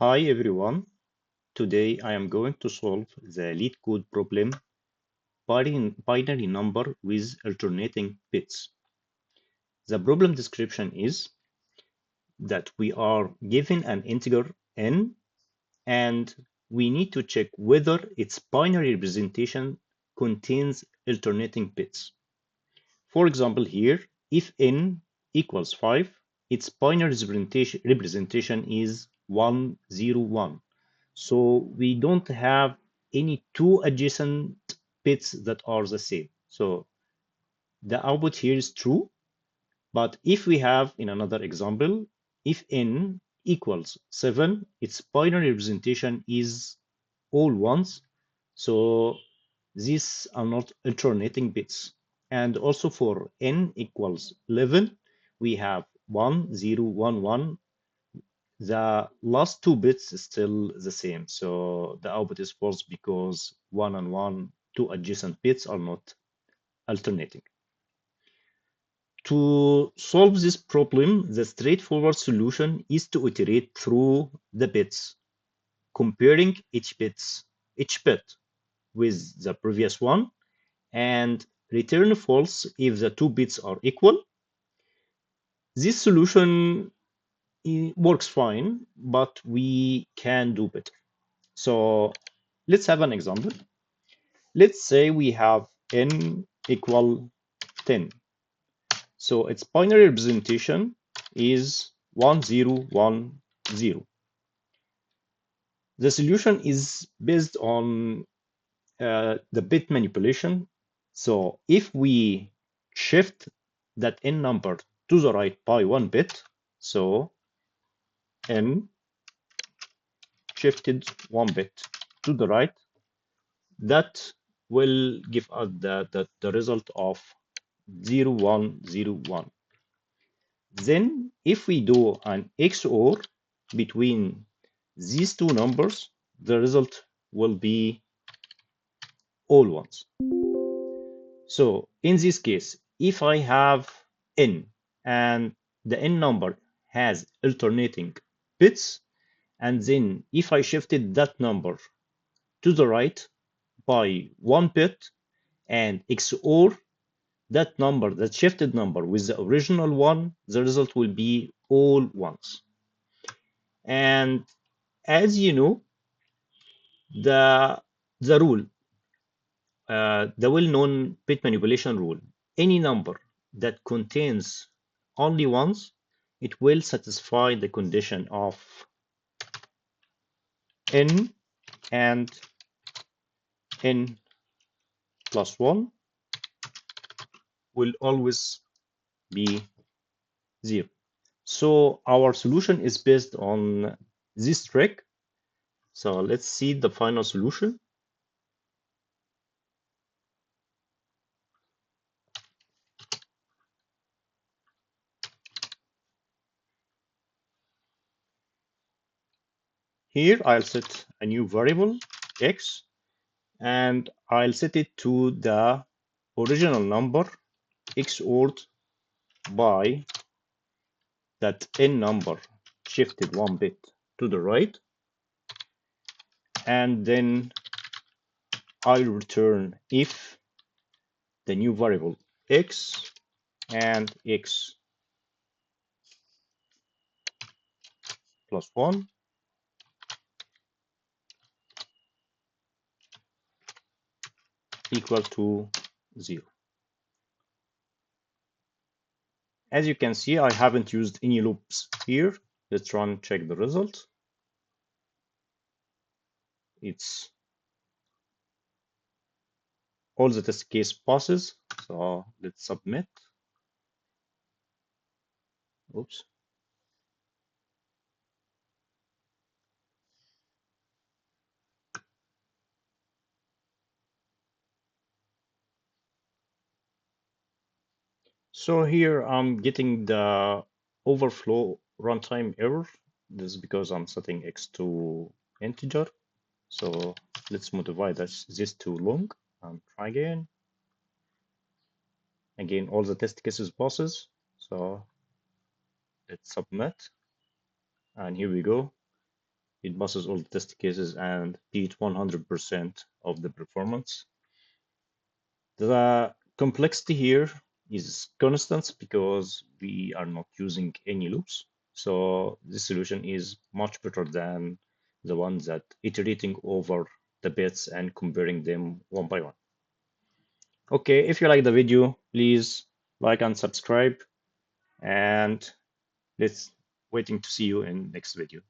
Hi everyone. Today I am going to solve the lead code problem binary number with alternating bits. The problem description is that we are given an integer n and we need to check whether its binary representation contains alternating bits. For example, here, if n equals 5, its binary representation is 101. So we don't have any two adjacent bits that are the same. So the output here is true. But if we have in another example, if n equals 7, its binary representation is all ones. So these are not alternating bits. And also for n equals 11, we have 1, 0, 1, 1. The last two bits is still the same. So the output is false because 1 and 1, two adjacent bits are not alternating. To solve this problem, the straightforward solution is to iterate through the bits, comparing each bit with the previous one, and return false if the two bits are equal. This solution works fine, but we can do better. So let's have an example. Let's say we have n equal 10. So its binary representation is 1010. The solution is based on the bit manipulation. So if we shift that n number to the right by one bit, so n shifted one bit to the right, that will give us the result of 0101. Then if we do an XOR between these two numbers, the result will be all ones. So in this case, if I have n and the n number has alternating bits, and then if I shifted that number to the right by one bit and XOR that number, that shifted number with the original one, the result will be all ones. And as you know, the rule, the well-known bit manipulation rule, any number that contains only ones, it will satisfy the condition of n and n plus 1 will always be 0. So our solution is based on this trick. So let's see the final solution. Here I'll set a new variable x and I'll set it to the original number XORed by that n number shifted one bit to the right, and then I'll return if the new variable x and x plus 1 equal to 0. As you can see, I haven't used any loops here. Let's run check the result. It's all the test case passes. So let's submit. Oops. So here I'm getting the overflow runtime error. This is because I'm setting x to integer. So let's modify this to long and try again. Again, all the test cases passes. So let's submit. And here we go. It passes all the test cases and beat 100% of the performance. The complexity here is constant because we are not using any loops. So this solution is much better than the one that iterating over the bits and comparing them one by one. Okay, if you like the video, please like and subscribe, and let's waiting to see you in next video.